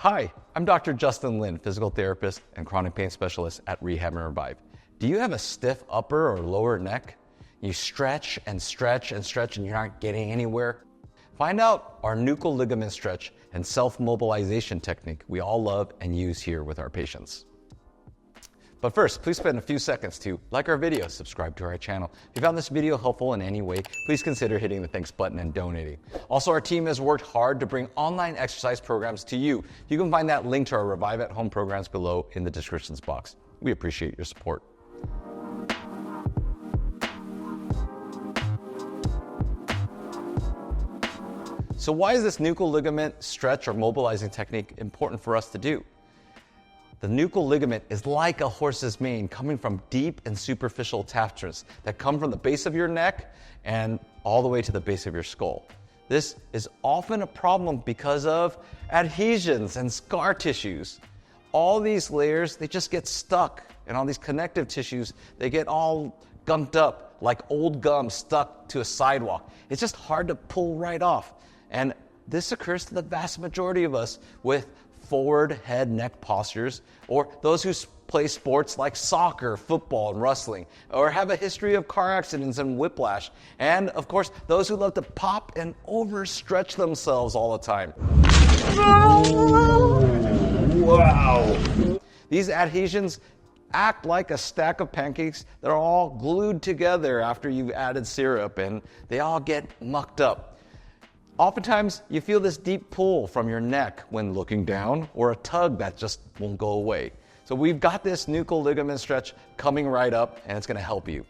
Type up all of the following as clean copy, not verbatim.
Hi, I'm Doctor Justin Lin, physical therapist and chronic pain specialist at Rehab and Revive. Do you have a stiff upper or lower neck? You stretch and stretch and stretch and you're not getting anywhere? Find out our Nuchal Ligament stretch and self-mobilization technique we all love and use here with our patients. But first, please spend a few seconds to like our video, subscribe to our channel. If you found this video helpful in any way, please consider hitting the thanks button and donating. Also, our team has worked hard to bring online exercise programs to you. You can find that link to our Revive at Home programs below in the descriptions box. We appreciate your support. So why is this Nuchal ligament stretch or mobilizing technique important for us to do? The Nuchal ligament is like a horse's mane coming from deep and superficial attachments that come from the base of your neck and all the way to the base of your skull. This is often a problem because of adhesions and scar tissues. All these layers, they just get stuck, and all these connective tissues, they get all gunked up like old gum stuck to a sidewalk. It's just hard to pull right off. And this occurs to the vast majority of us with forward head neck postures, or those who play sports like soccer, football, and wrestling, or have a history of car accidents and whiplash, and of course those who love to pop and overstretch themselves all the time. Wow! These adhesions act like a stack of pancakes that are all glued together after you've added syrup, and they all get mucked up. Oftentimes, you feel this deep pull from your neck when looking down, or a tug that just won't go away. So we've got this Nuchal ligament stretch coming right up, and it's going to help you.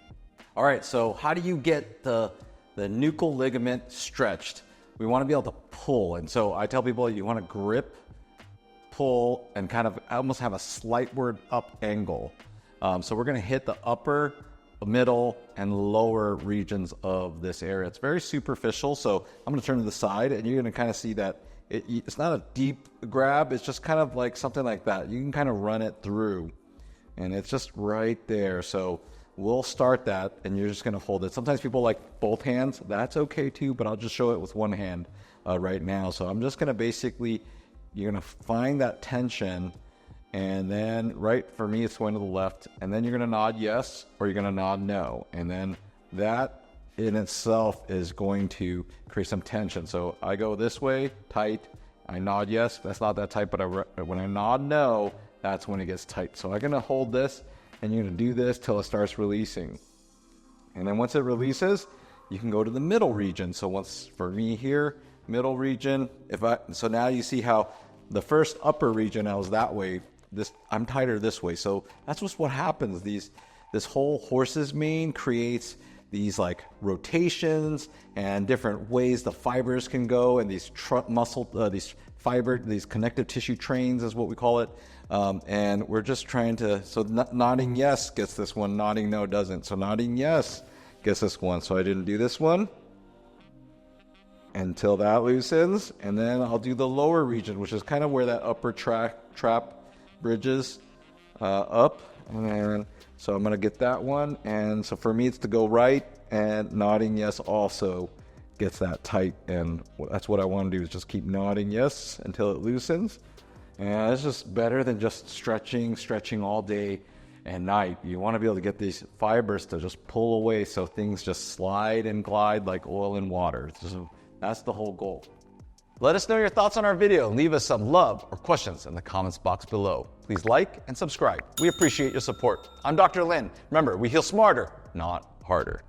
All right, so how do you get the Nuchal ligament stretched? We want to be able to pull, and so I tell people you want to grip, pull, and kind of almost have a slightward up angle. So we're going to hit the upper, middle, and lower regions of this area. It's very superficial, so I'm going to turn to the side, and you're going to kind of see that it's not a deep grab, it's just kind of like something like that. You can kind of run it through, and it's just right there. So we'll start that, and you're just going to hold it. Sometimes people like both hands. That's okay too, but I'll just show it with one hand right now. So I'm just going to basically, you're going to find that tension, and then right for me it's going to the left, and then you're going to nod yes or you're going to nod no, and then that in itself is going to create some tension. So I go this way, tight, I nod yes, that's not that tight, but when I nod no, that's when it gets tight. So I'm going to hold this, and you're going to do this till it starts releasing, and then once it releases, you can go to the middle region. So once for me here, middle region, so now you see how the first upper region I was that way, I'm tighter this way. So that's just what happens. This whole horse's mane creates these like rotations and different ways the fibers can go, and these these connective tissue trains is what we call it. And we're just trying to, so nodding yes gets this one, nodding no doesn't. So nodding yes gets this one. So I didn't do this one until that loosens, and then I'll do the lower region, which is kind of where that upper trap bridges up, and then so I'm going to get that one, and so for me it's to go right, and nodding yes also gets that tight, and that's what I want to do, is just keep nodding yes until it loosens. And it's just better than just stretching all day and night. You want to be able to get these fibers to just pull away so things just slide and glide like oil and water. So that's the whole goal. Let us know your thoughts on our video and leave us some love or questions in the comments box below. Please like and subscribe. We appreciate your support. I'm Dr. Lin. Remember, we heal smarter, not harder.